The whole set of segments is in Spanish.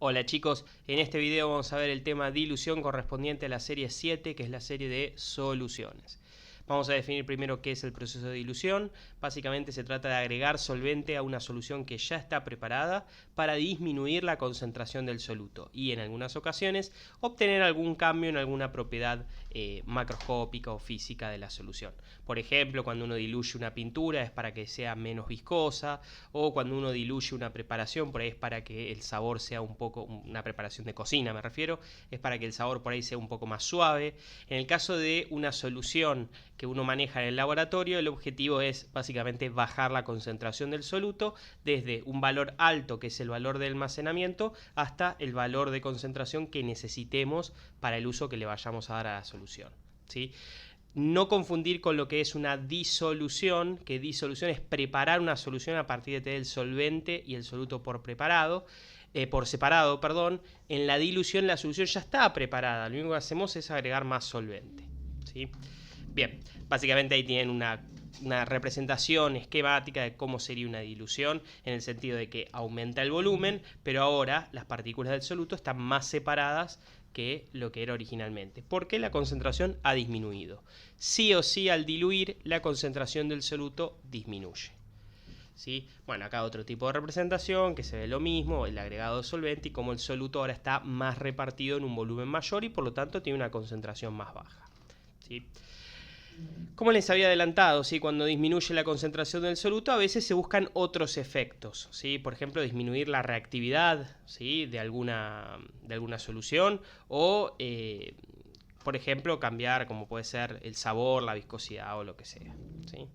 Hola chicos, en este video vamos a ver el tema dilución correspondiente a la serie 7, que es la serie de soluciones. Vamos a definir primero qué es el proceso de dilución. Básicamente se trata de agregar solvente a una solución que ya está preparada para disminuir la concentración del soluto y en algunas ocasiones obtener algún cambio en alguna propiedad macroscópica o física de la solución. Por ejemplo, cuando uno diluye una pintura es para que sea menos viscosa, o cuando uno diluye una preparación por ahí es para que el sabor sea un poco, una preparación de cocina me refiero, es para que el sabor por ahí sea un poco más suave. En el caso de una solución que uno maneja en el laboratorio, el objetivo es básicamente bajar la concentración del soluto desde un valor alto, que es el valor de almacenamiento, hasta el valor de concentración que necesitemos para el uso que le vayamos a dar a la solución, ¿sí? No confundir con lo que es una disolución, que disolución es preparar una solución a partir del solvente y el soluto por separado. En la dilución la solución ya está preparada, lo único que hacemos es agregar más solvente, ¿sí? Bien, básicamente ahí tienen una representación esquemática de cómo sería una dilución, en el sentido de que aumenta el volumen, pero ahora las partículas del soluto están más separadas que lo que era originalmente, porque la concentración ha disminuido. Sí o sí, al diluir, la concentración del soluto disminuye, ¿sí? Bueno, acá otro tipo de representación que se ve lo mismo, el agregado de solvente y cómo el soluto ahora está más repartido en un volumen mayor y por lo tanto tiene una concentración más baja, ¿sí? Como les había adelantado, ¿sí? Cuando disminuye la concentración del soluto a veces se buscan otros efectos, ¿sí? Por ejemplo, disminuir la reactividad, ¿sí? de alguna solución o, por ejemplo, cambiar como puede ser el sabor, la viscosidad o lo que sea, ¿sí?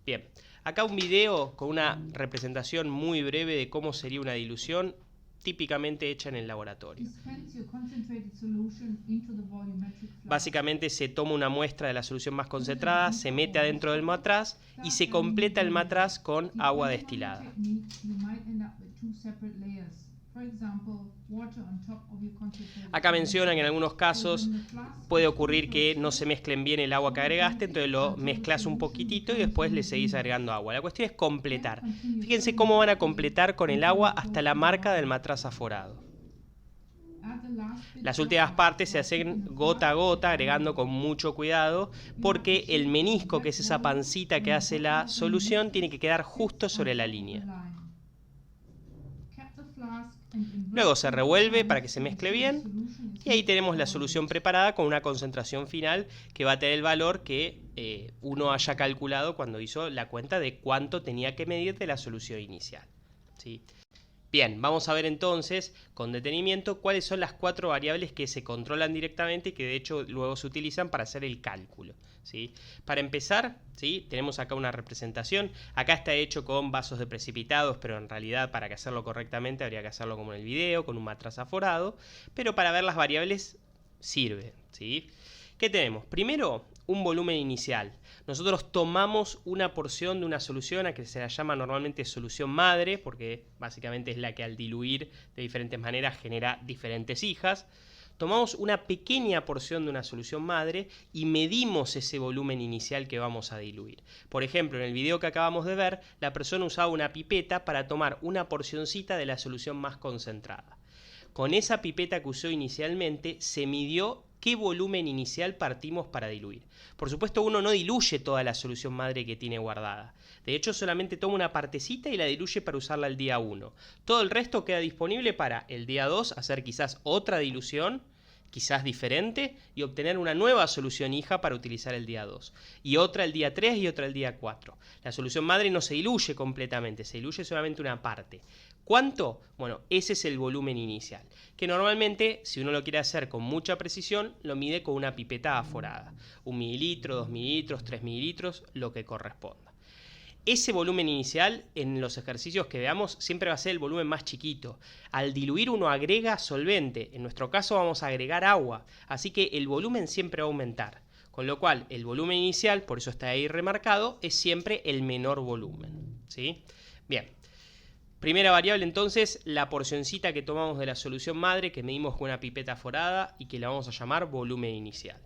Bien, acá un video con una representación muy breve de cómo sería una dilución típicamente hecha en el laboratorio. Básicamente se toma una muestra de la solución más concentrada, se mete adentro del matraz y se completa el matraz con agua destilada. Acá mencionan que en algunos casos puede ocurrir que no se mezclen bien el agua que agregaste, entonces lo mezclas un poquitito y después le seguís agregando agua. La cuestión es completar. Fíjense cómo van a completar con el agua hasta la marca del matraz aforado. Las últimas partes se hacen gota a gota, agregando con mucho cuidado, porque el menisco, que es esa pancita que hace la solución, tiene que quedar justo sobre la línea. Luego se revuelve para que se mezcle bien y ahí tenemos la solución preparada con una concentración final que va a tener el valor que uno haya calculado cuando hizo la cuenta de cuánto tenía que medir de la solución inicial, ¿sí? Bien, vamos a ver entonces con detenimiento cuáles son las 4 variables que se controlan directamente y que de hecho luego se utilizan para hacer el cálculo, ¿sí? Para empezar, ¿sí? Tenemos acá una representación. Acá está hecho con vasos de precipitados, pero en realidad para hacerlo correctamente habría que hacerlo como en el video, con un matraz aforado. Pero para ver las variables sirve, ¿sí? ¿Qué tenemos? Primero, un volumen inicial. Nosotros tomamos una porción de una solución a que se la llama normalmente solución madre, porque básicamente es la que al diluir de diferentes maneras genera diferentes hijas. Tomamos una pequeña porción de una solución madre y medimos ese volumen inicial que vamos a diluir. Por ejemplo, en el video que acabamos de ver, la persona usaba una pipeta para tomar una porcioncita de la solución más concentrada. Con esa pipeta que usó inicialmente se midió qué volumen inicial partimos para diluir. Por supuesto, uno no diluye toda la solución madre que tiene guardada. De hecho, solamente toma una partecita y la diluye para usarla el día 1. Todo el resto queda disponible para el día 2 hacer quizás otra dilución, quizás diferente, y obtener una nueva solución hija para utilizar el día 2. Y otra el día 3 y otra el día 4. La solución madre no se diluye completamente, se diluye solamente una parte. ¿Cuánto? Bueno, ese es el volumen inicial, que normalmente, si uno lo quiere hacer con mucha precisión, lo mide con una pipeta aforada. 1 mililitro, 2 mililitros, 3 mililitros, lo que corresponda. Ese volumen inicial, en los ejercicios que veamos, siempre va a ser el volumen más chiquito. Al diluir uno agrega solvente, en nuestro caso vamos a agregar agua, así que el volumen siempre va a aumentar. Con lo cual, el volumen inicial, por eso está ahí remarcado, es siempre el menor volumen, ¿sí? Bien. Primera variable entonces, la porcioncita que tomamos de la solución madre que medimos con una pipeta aforada y que la vamos a llamar volumen inicial.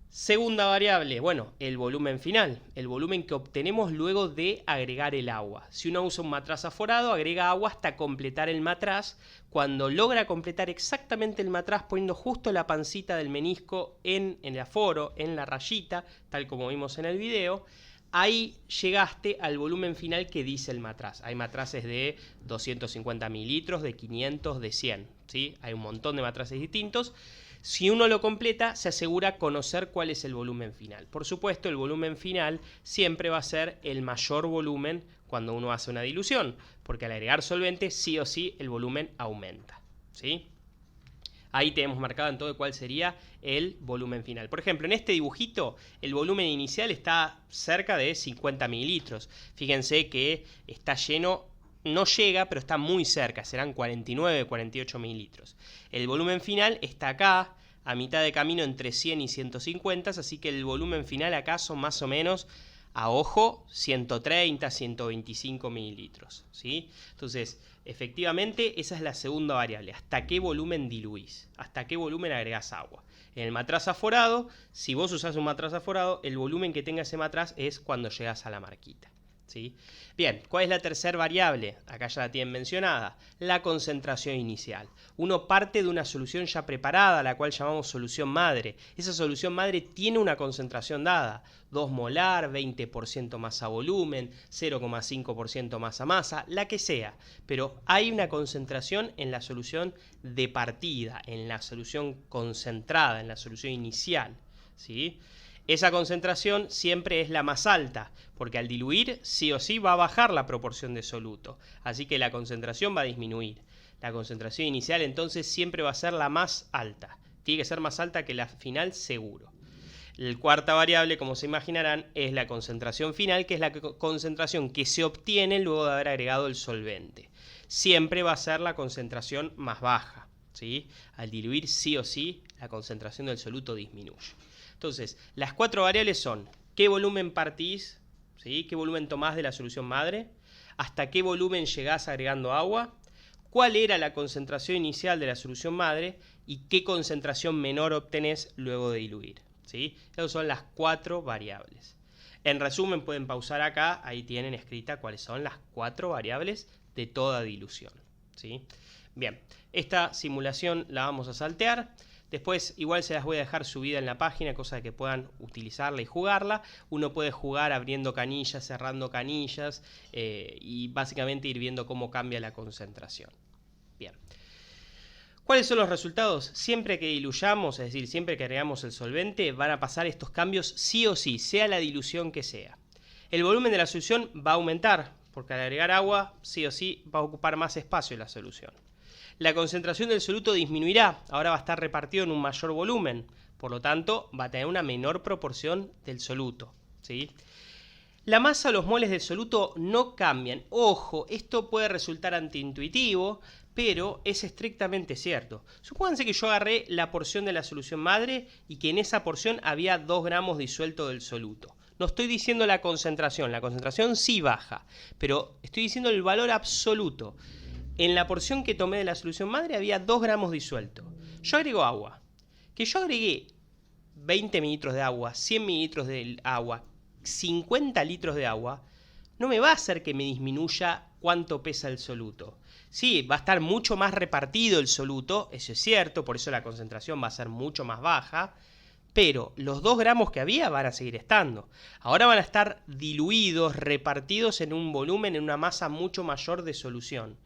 Segunda variable, bueno, el volumen final, el volumen que obtenemos luego de agregar el agua. Si uno usa un matraz aforado, agrega agua hasta completar el matraz. Cuando logra completar exactamente el matraz poniendo justo la pancita del menisco en el aforo, en la rayita, tal como vimos en el video, ahí llegaste al volumen final que dice el matraz. Hay matraces de 250 mililitros, de 500, de 100, ¿sí? Hay un montón de matraces distintos. Si uno lo completa, se asegura conocer cuál es el volumen final. Por supuesto, el volumen final siempre va a ser el mayor volumen cuando uno hace una dilución, porque al agregar solvente, sí o sí, el volumen aumenta, ¿sí? Ahí tenemos marcado en todo cuál sería el volumen final. Por ejemplo, en este dibujito, el volumen inicial está cerca de 50 mililitros. Fíjense que está lleno. No llega, pero está muy cerca, serán 49, 48 mililitros. El volumen final está acá, a mitad de camino entre 100 y 150, así que el volumen final acá son más o menos, a ojo, 130, 125 mililitros, ¿sí? Entonces, efectivamente, esa es la segunda variable. ¿Hasta qué volumen diluís? ¿Hasta qué volumen agregás agua? En el matraz aforado, si vos usás un matraz aforado, el volumen que tenga ese matraz es cuando llegás a la marquita, ¿sí? Bien, ¿cuál es la tercera variable? Acá ya la tienen mencionada, la concentración inicial. Uno parte de una solución ya preparada, la cual llamamos solución madre. Esa solución madre tiene una concentración dada, 2 molar, 20% masa volumen, 0,5% masa, la que sea. Pero hay una concentración en la solución de partida, en la solución concentrada, en la solución inicial, ¿sí? Esa concentración siempre es la más alta, porque al diluir sí o sí va a bajar la proporción de soluto, así que la concentración va a disminuir. La concentración inicial entonces siempre va a ser la más alta, tiene que ser más alta que la final seguro. La cuarta variable, como se imaginarán, es la concentración final, que es la concentración que se obtiene luego de haber agregado el solvente. Siempre va a ser la concentración más baja, ¿sí? Al diluir sí o sí, la concentración del soluto disminuye. Entonces, las cuatro variables son qué volumen partís, ¿sí? Qué volumen tomás de la solución madre, hasta qué volumen llegás agregando agua, cuál era la concentración inicial de la solución madre y qué concentración menor obtenés luego de diluir, ¿sí? Esas son las cuatro variables. En resumen, pueden pausar acá, ahí tienen escrita cuáles son las cuatro variables de toda dilución, ¿sí? Bien, esta simulación la vamos a saltear. Después igual se las voy a dejar subida en la página, cosa de que puedan utilizarla y jugarla. Uno puede jugar abriendo canillas, cerrando canillas y básicamente ir viendo cómo cambia la concentración. Bien. ¿Cuáles son los resultados? Siempre que diluyamos, es decir, siempre que agregamos el solvente, van a pasar estos cambios sí o sí, sea la dilución que sea. El volumen de la solución va a aumentar, porque al agregar agua, sí o sí, va a ocupar más espacio en la solución. La concentración del soluto disminuirá, ahora va a estar repartido en un mayor volumen, por lo tanto va a tener una menor proporción del soluto, ¿sí? La masa o los moles del soluto no cambian. Ojo, esto puede resultar antiintuitivo, pero es estrictamente cierto. Supónganse que yo agarré la porción de la solución madre y que en esa porción había 2 gramos disuelto del soluto. No estoy diciendo la concentración sí baja, pero estoy diciendo el valor absoluto. En la porción que tomé de la solución madre había 2 gramos disuelto. Yo agrego agua. Que yo agregué 20 mililitros de agua, 100 mililitros de agua, 50 litros de agua, no me va a hacer que me disminuya cuánto pesa el soluto. Sí, va a estar mucho más repartido el soluto, eso es cierto, por eso la concentración va a ser mucho más baja, pero los 2 gramos que había van a seguir estando. Ahora van a estar diluidos, repartidos en un volumen, en una masa mucho mayor de solución.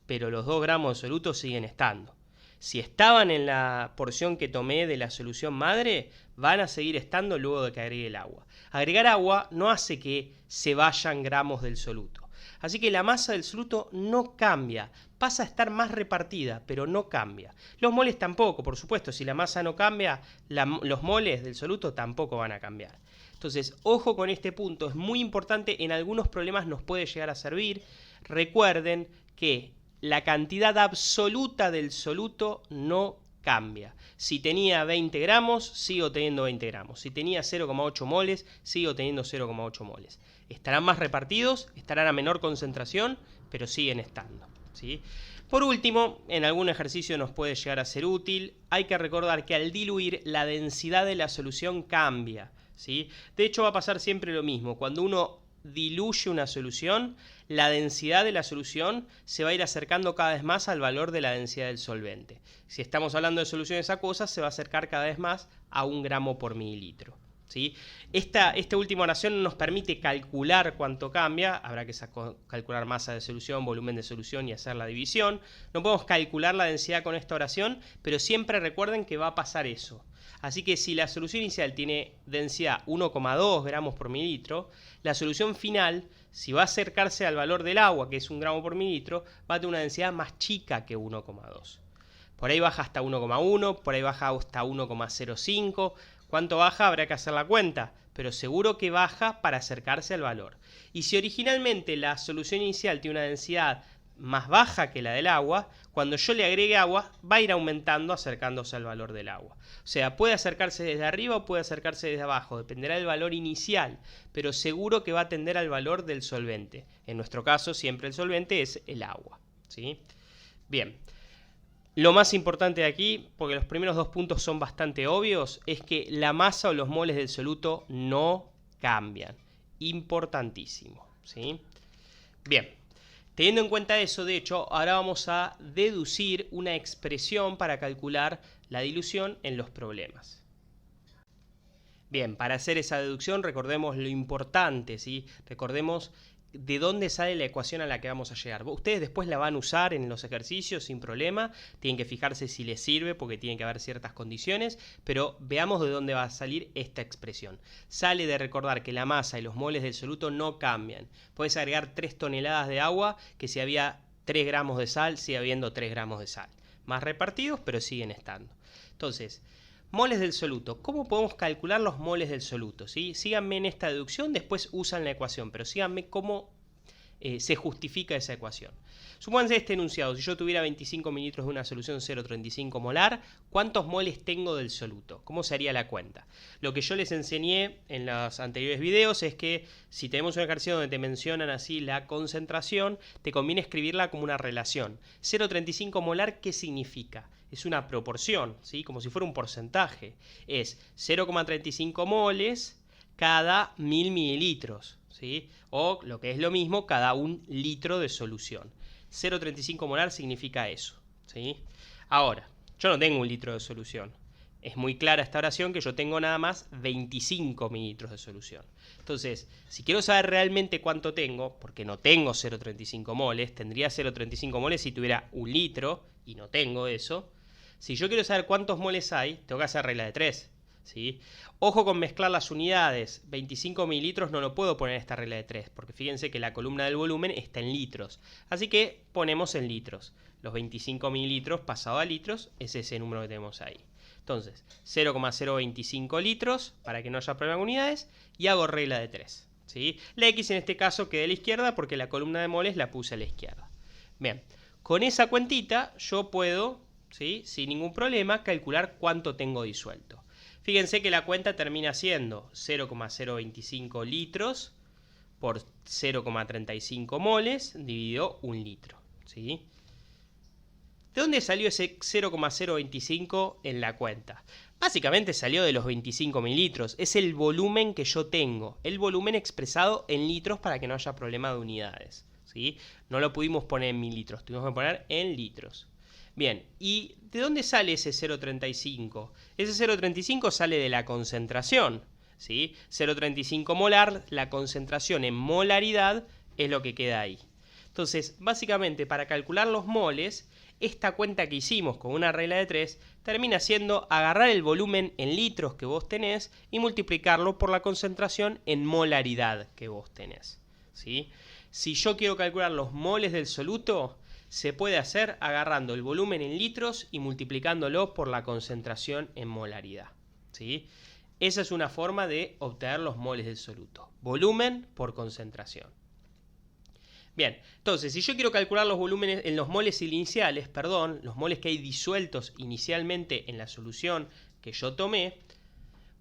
Pero los 2 gramos de soluto siguen estando. Si estaban en la porción que tomé de la solución madre, van a seguir estando luego de que agregue el agua. Agregar agua no hace que se vayan gramos del soluto. Así que la masa del soluto no cambia, pasa a estar más repartida, pero no cambia. Los moles tampoco, por supuesto, si la masa no cambia, los moles del soluto tampoco van a cambiar. Entonces, ojo con este punto, es muy importante, en algunos problemas nos puede llegar a servir. Recuerden que la cantidad absoluta del soluto no cambia. Si tenía 20 gramos, sigo teniendo 20 gramos. Si tenía 0,8 moles, sigo teniendo 0,8 moles. Estarán más repartidos, estarán a menor concentración, pero siguen estando, ¿sí? Por último, en algún ejercicio nos puede llegar a ser útil, hay que recordar que al diluir la densidad de la solución cambia, ¿sí? De hecho va a pasar siempre lo mismo, cuando uno diluye una solución, la densidad de la solución se va a ir acercando cada vez más al valor de la densidad del solvente. Si estamos hablando de soluciones acuosas, se va a acercar cada vez más a 1 gramo por mililitro. ¿Sí? Esta última oración nos permite calcular cuánto cambia, habrá que calcular masa de solución, volumen de solución y hacer la división. No podemos calcular la densidad con esta oración, pero siempre recuerden que va a pasar eso. Así que si la solución inicial tiene densidad 1,2 gramos por mililitro, la solución final, si va a acercarse al valor del agua, que es 1 gramo por mililitro, va a tener una densidad más chica que 1,2. Por ahí baja hasta 1,1, por ahí baja hasta 1,05. ¿Cuánto baja? Habrá que hacer la cuenta, pero seguro que baja para acercarse al valor. Y si originalmente la solución inicial tiene una densidad más baja que la del agua, cuando yo le agregue agua va a ir aumentando acercándose al valor del agua. O sea, puede acercarse desde arriba o puede acercarse desde abajo, dependerá del valor inicial, pero seguro que va a tender al valor del solvente. En nuestro caso siempre el solvente es el agua, ¿sí? Bien. Lo más importante de aquí, porque los primeros 2 puntos son bastante obvios, es que la masa o los moles del soluto no cambian. Importantísimo, ¿sí? Bien, teniendo en cuenta eso, de hecho, ahora vamos a deducir una expresión para calcular la dilución en los problemas. Bien, para hacer esa deducción recordemos lo importante, ¿sí? Recordemos de dónde sale la ecuación a la que vamos a llegar. Ustedes después la van a usar en los ejercicios sin problema, tienen que fijarse si les sirve porque tienen que haber ciertas condiciones, pero veamos de dónde va a salir esta expresión. Sale de recordar que la masa y los moles del soluto no cambian. Puedes agregar 3 toneladas de agua, que si había 3 gramos de sal, sigue habiendo 3 gramos de sal. Más repartidos, pero siguen estando. Entonces, moles del soluto. ¿Cómo podemos calcular los moles del soluto? ¿Sí? Síganme en esta deducción, después usan la ecuación, pero síganme cómo se justifica esa ecuación. Supónganse este enunciado. Si yo tuviera 25 mililitros de una solución 0,35 molar, ¿cuántos moles tengo del soluto? ¿Cómo se haría la cuenta? Lo que yo les enseñé en los anteriores videos es que si tenemos un ejercicio donde te mencionan así la concentración, te conviene escribirla como una relación. 0,35 molar, ¿qué significa? Es una proporción, ¿sí? Como si fuera un porcentaje. Es 0,35 moles cada 1000 mililitros, ¿sí? O lo que es lo mismo, cada 1 litro de solución. 0,35 molar significa eso, ¿sí? Ahora, yo no tengo 1 litro de solución. Es muy clara esta oración que yo tengo nada más 25 mililitros de solución. Entonces, si quiero saber realmente cuánto tengo, porque no tengo 0,35 moles, tendría 0,35 moles si tuviera 1 litro, y no tengo eso. Si yo quiero saber cuántos moles hay, tengo que hacer regla de 3, ¿sí? Ojo con mezclar las unidades. 25 mililitros no lo puedo poner en esta regla de 3, porque fíjense que la columna del volumen está en litros. Así que ponemos en litros. Los 25 mililitros pasado a litros es ese número que tenemos ahí. Entonces, 0,025 litros, para que no haya problema con unidades, y hago regla de 3, ¿sí? La X en este caso queda a la izquierda porque la columna de moles la puse a la izquierda. Bien, con esa cuentita yo puedo, ¿sí?, sin ningún problema, calcular cuánto tengo disuelto. Fíjense que la cuenta termina siendo 0,025 litros por 0,35 moles dividido 1 litro, ¿sí? ¿De dónde salió ese 0,025 en la cuenta? Básicamente salió de los 25 mililitros. Es el volumen que yo tengo. El volumen expresado en litros para que no haya problema de unidades, ¿sí? No lo pudimos poner en mililitros, tuvimos que poner en litros. Bien, ¿y de dónde sale ese 0,35? Ese 0,35 sale de la concentración, ¿sí? 0,35 molar, la concentración en molaridad es lo que queda ahí. Entonces, básicamente, para calcular los moles, esta cuenta que hicimos con una regla de 3 termina siendo agarrar el volumen en litros que vos tenés y multiplicarlo por la concentración en molaridad que vos tenés, ¿sí? Si yo quiero calcular los moles del soluto, se puede hacer agarrando el volumen en litros y multiplicándolo por la concentración en molaridad, ¿sí? Esa es una forma de obtener los moles del soluto. Volumen por concentración. Bien, entonces, si yo quiero calcular los volúmenes en los moles iniciales, los moles que hay disueltos inicialmente en la solución que yo tomé,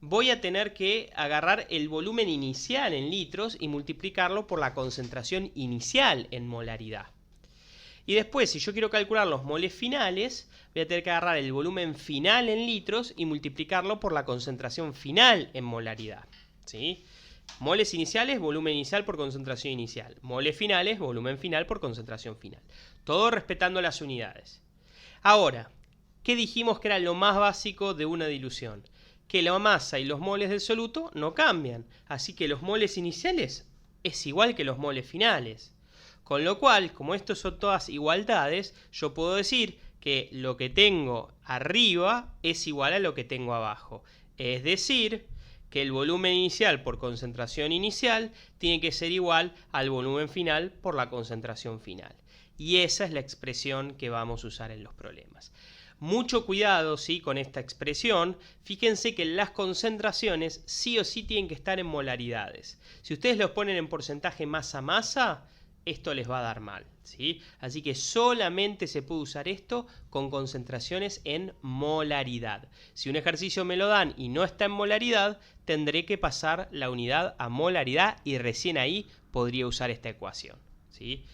voy a tener que agarrar el volumen inicial en litros y multiplicarlo por la concentración inicial en molaridad. Y después, si yo quiero calcular los moles finales, voy a tener que agarrar el volumen final en litros y multiplicarlo por la concentración final en molaridad, ¿sí? Moles iniciales, volumen inicial por concentración inicial. Moles finales, volumen final por concentración final. Todo respetando las unidades. Ahora, ¿qué dijimos que era lo más básico de una dilución? Que la masa y los moles del soluto no cambian. Así que los moles iniciales es igual que los moles finales. Con lo cual, como estos son todas igualdades, yo puedo decir que lo que tengo arriba es igual a lo que tengo abajo. Es decir, que el volumen inicial por concentración inicial tiene que ser igual al volumen final por la concentración final. Y esa es la expresión que vamos a usar en los problemas. Mucho cuidado, ¿sí?, con esta expresión. Fíjense que las concentraciones sí o sí tienen que estar en molaridades. Si ustedes los ponen en porcentaje masa-masa, esto les va a dar mal, ¿sí? Así que solamente se puede usar esto con concentraciones en molaridad. Si un ejercicio me lo dan y no está en molaridad, tendré que pasar la unidad a molaridad y recién ahí podría usar esta ecuación, ¿sí?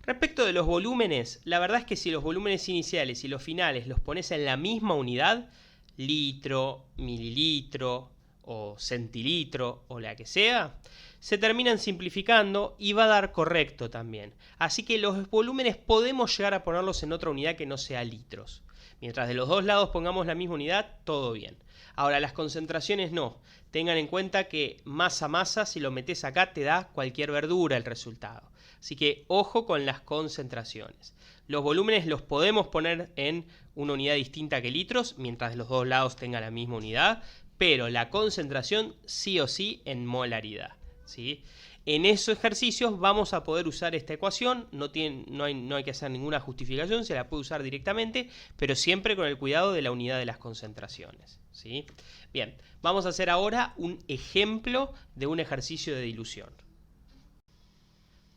Respecto de los volúmenes, la verdad es que si los volúmenes iniciales y los finales los pones en la misma unidad, litro, mililitro o centilitro o la que sea, se terminan simplificando y va a dar correcto también. Así que los volúmenes podemos llegar a ponerlos en otra unidad que no sea litros. Mientras de los dos lados pongamos la misma unidad, todo bien. Ahora, las concentraciones no. Tengan en cuenta que masa-masa, si lo metes acá, te da cualquier verdura el resultado. Así que ojo con las concentraciones. Los volúmenes los podemos poner en una unidad distinta que litros, mientras de los dos lados tenga la misma unidad, pero la concentración sí o sí en molaridad, ¿sí? En esos ejercicios vamos a poder usar esta ecuación, no hay que hacer ninguna justificación, se la puede usar directamente, pero siempre con el cuidado de la unidad de las concentraciones, ¿sí? Bien, vamos a hacer ahora un ejemplo de un ejercicio de dilución.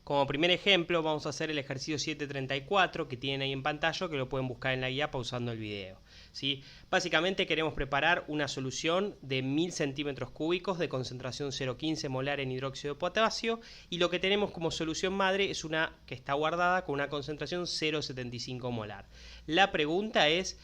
Como primer ejemplo vamos a hacer el ejercicio 734 que tienen ahí en pantalla, que lo pueden buscar en la guía pausando el video, ¿sí? Básicamente queremos preparar una solución de 1000 centímetros cúbicos de concentración 0,15 molar en hidróxido de potasio, y lo que tenemos como solución madre es una que está guardada con una concentración 0,75 molar. La pregunta es: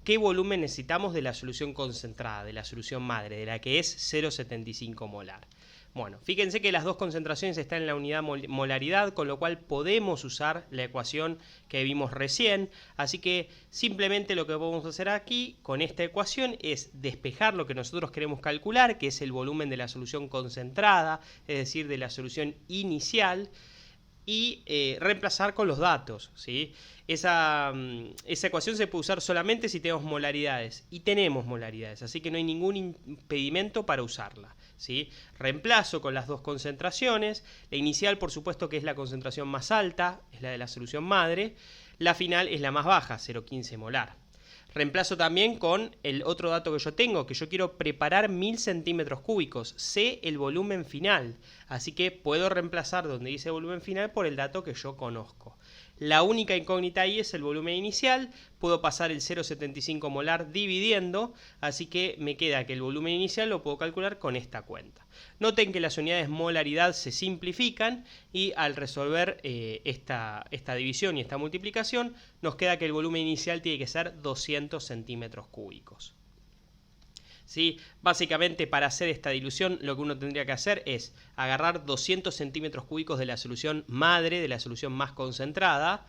¿qué volumen necesitamos de la solución concentrada, de la solución madre, de la que es 0,75 molar? Bueno, fíjense que las dos concentraciones están en la unidad molaridad, con lo cual podemos usar la ecuación que vimos recién. Así que simplemente lo que vamos a hacer aquí con esta ecuación es despejar lo que nosotros queremos calcular, que es el volumen de la solución concentrada, es decir, de la solución inicial, y reemplazar con los datos, ¿sí? Esa ecuación se puede usar solamente si tenemos molaridades, y tenemos molaridades, así que no hay ningún impedimento para usarla, ¿sí? Reemplazo con las dos concentraciones, la inicial por supuesto que es la concentración más alta, es la de la solución madre, la final es la más baja, 0,15 molar. Reemplazo también con el otro dato que yo tengo, que yo quiero preparar 1000 centímetros cúbicos. Sé el volumen final, así que puedo reemplazar donde dice volumen final por el dato que yo conozco. La única incógnita ahí es el volumen inicial. Puedo pasar el 0,75 molar dividiendo, así que me queda que el volumen inicial lo puedo calcular con esta cuenta. Noten que las unidades molaridad se simplifican y al resolver esta división y esta multiplicación nos queda que el volumen inicial tiene que ser 200 centímetros cúbicos. ¿Sí? Básicamente, para hacer esta dilución lo que uno tendría que hacer es agarrar 200 centímetros cúbicos de la solución madre, de la solución más concentrada,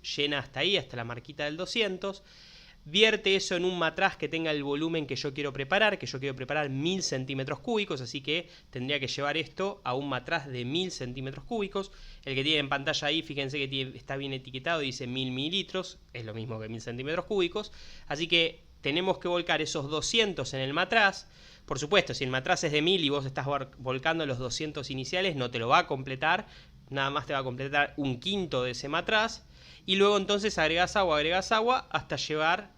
llena hasta ahí, hasta la marquita del 200, vierte eso en un matraz que tenga el volumen que yo quiero preparar, 1000 centímetros cúbicos, así que tendría que llevar esto a un matraz de 1000 centímetros cúbicos. El que tiene en pantalla ahí, fíjense que está bien etiquetado, dice 1000 mililitros, es lo mismo que 1000 centímetros cúbicos, así que tenemos que volcar esos 200 en el matraz. Por supuesto, si el matraz es de 1000 y vos estás volcando los 200 iniciales, no te lo va a completar, nada más te va a completar un quinto de ese matraz, y luego entonces agregás agua hasta llevar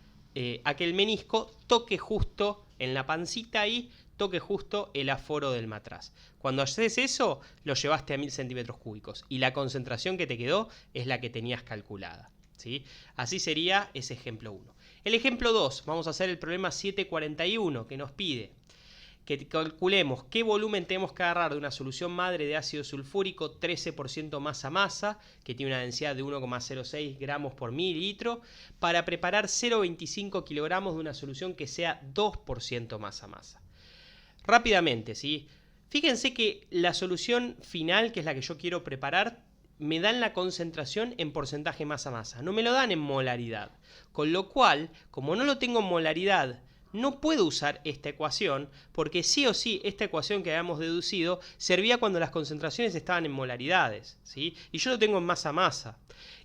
a que el menisco toque justo en la pancita ahí, toque justo el aforo del matraz. Cuando haces eso, lo llevaste a 1000 centímetros cúbicos y la concentración que te quedó es la que tenías calculada, ¿sí? Así sería ese ejemplo 1. El ejemplo 2, vamos a hacer el problema 741 que nos pide que calculemos qué volumen tenemos que agarrar de una solución madre de ácido sulfúrico 13% masa-masa, que tiene una densidad de 1,06 gramos por mililitro, para preparar 0,25 kilogramos de una solución que sea 2% masa-masa. Rápidamente, ¿sí? Fíjense que la solución final, que es la que yo quiero preparar, me dan la concentración en porcentaje masa-masa, no me lo dan en molaridad. Con lo cual, como no lo tengo en molaridad, no puedo usar esta ecuación, porque sí o sí esta ecuación que habíamos deducido servía cuando las concentraciones estaban en molaridades, ¿sí? Y yo lo tengo en masa-masa.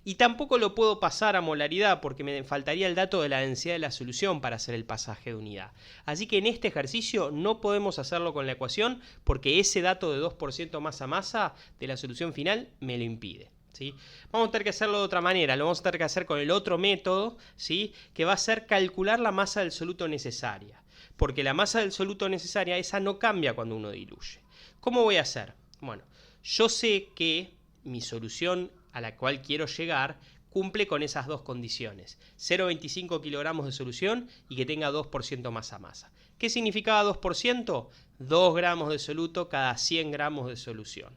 Y tampoco lo puedo pasar a molaridad porque me faltaría el dato de la densidad de la solución para hacer el pasaje de unidad. Así que en este ejercicio no podemos hacerlo con la ecuación porque ese dato de 2% masa-masa de la solución final me lo impide, ¿sí? Vamos a tener que hacerlo de otra manera, lo vamos a tener que hacer con el otro método, ¿sí? Que va a ser calcular la masa del soluto necesaria. Porque la masa del soluto necesaria, esa no cambia cuando uno diluye. ¿Cómo voy a hacer? Bueno, yo sé que mi solución a la cual quiero llegar cumple con esas dos condiciones, 0,25 kilogramos de solución y que tenga 2% masa-masa. ¿Qué significaba 2%? 2 gramos de soluto cada 100 gramos de solución.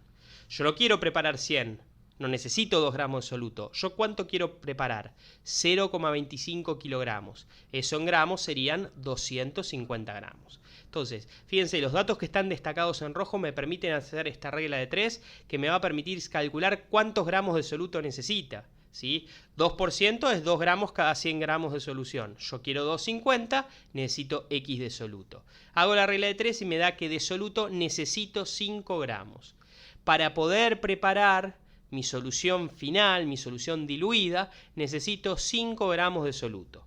Yo no quiero preparar 100, no necesito 2 gramos de soluto. ¿Yo cuánto quiero preparar? 0,25 kilogramos. Eso en gramos serían 250 gramos. Entonces, fíjense, los datos que están destacados en rojo me permiten hacer esta regla de 3 que me va a permitir calcular cuántos gramos de soluto necesita, ¿sí? 2% es 2 gramos cada 100 gramos de solución. Yo quiero 250, necesito X de soluto. Hago la regla de 3 y me da que de soluto necesito 5 gramos. Para poder preparar mi solución final, mi solución diluida, necesito 5 gramos de soluto.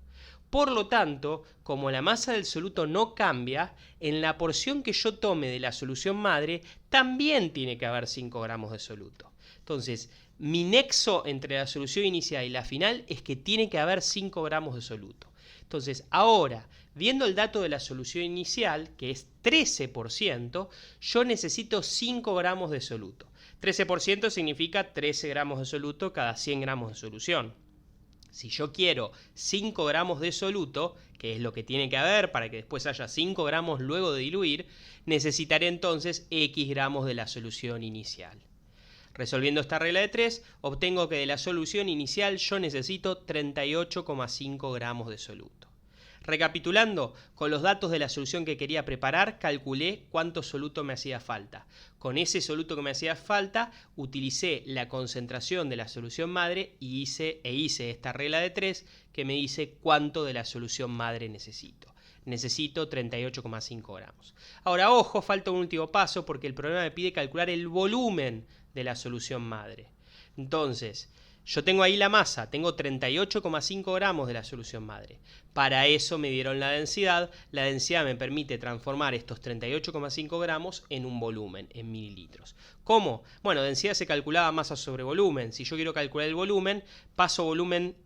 Por lo tanto, como la masa del soluto no cambia, en la porción que yo tome de la solución madre también tiene que haber 5 gramos de soluto. Entonces, mi nexo entre la solución inicial y la final es que tiene que haber 5 gramos de soluto. Entonces, ahora, viendo el dato de la solución inicial, que es 13%, yo necesito 5 gramos de soluto. 13% significa 13 gramos de soluto cada 100 gramos de solución. Si yo quiero 5 gramos de soluto, que es lo que tiene que haber para que después haya 5 gramos luego de diluir, necesitaré entonces X gramos de la solución inicial. Resolviendo esta regla de 3, obtengo que de la solución inicial yo necesito 38,5 gramos de soluto. Recapitulando, con los datos de la solución que quería preparar, calculé cuánto soluto me hacía falta. Con ese soluto que me hacía falta, utilicé la concentración de la solución madre y hice esta regla de 3 que me dice cuánto de la solución madre necesito. Necesito 38,5 gramos. Ahora, ojo, falta un último paso porque el problema me pide calcular el volumen de la solución madre. Entonces, yo tengo ahí la masa, tengo 38,5 gramos de la solución madre. Para eso me dieron la densidad. La densidad me permite transformar estos 38,5 gramos en un volumen, en mililitros. ¿Cómo? Bueno, densidad se calculaba masa sobre volumen. Si yo quiero calcular el volumen, paso volumen,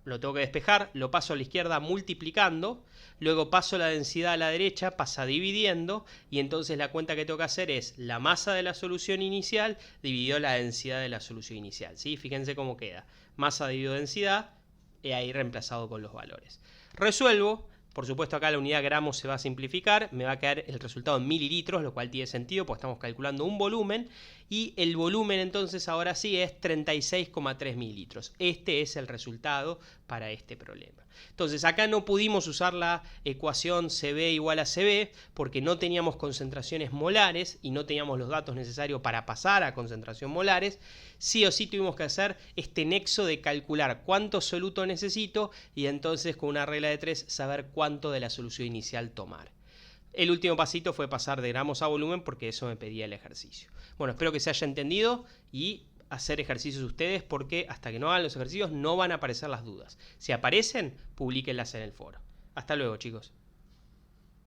lo tengo que despejar, lo paso a la izquierda multiplicando, luego paso la densidad a la derecha, pasa dividiendo, y entonces la cuenta que tengo que hacer es la masa de la solución inicial dividido la densidad de la solución inicial, ¿sí? Fíjense cómo queda. Masa dividido densidad, y ahí reemplazado con los valores. Resuelvo. Por supuesto acá la unidad gramos se va a simplificar, me va a quedar el resultado en mililitros, lo cual tiene sentido porque estamos calculando un volumen, y el volumen entonces ahora sí es 36,3 mililitros. Este es el resultado para este problema. Entonces acá no pudimos usar la ecuación CB igual a CB porque no teníamos concentraciones molares y no teníamos los datos necesarios para pasar a concentración molares. Sí o sí tuvimos que hacer este nexo de calcular cuánto soluto necesito y entonces con una regla de 3 saber cuánto de la solución inicial tomar. El último pasito fue pasar de gramos a volumen porque eso me pedía el ejercicio. Bueno, espero que se haya entendido y hacer ejercicios ustedes porque hasta que no hagan los ejercicios no van a aparecer las dudas. Si aparecen, publíquenlas en el foro. Hasta luego, chicos.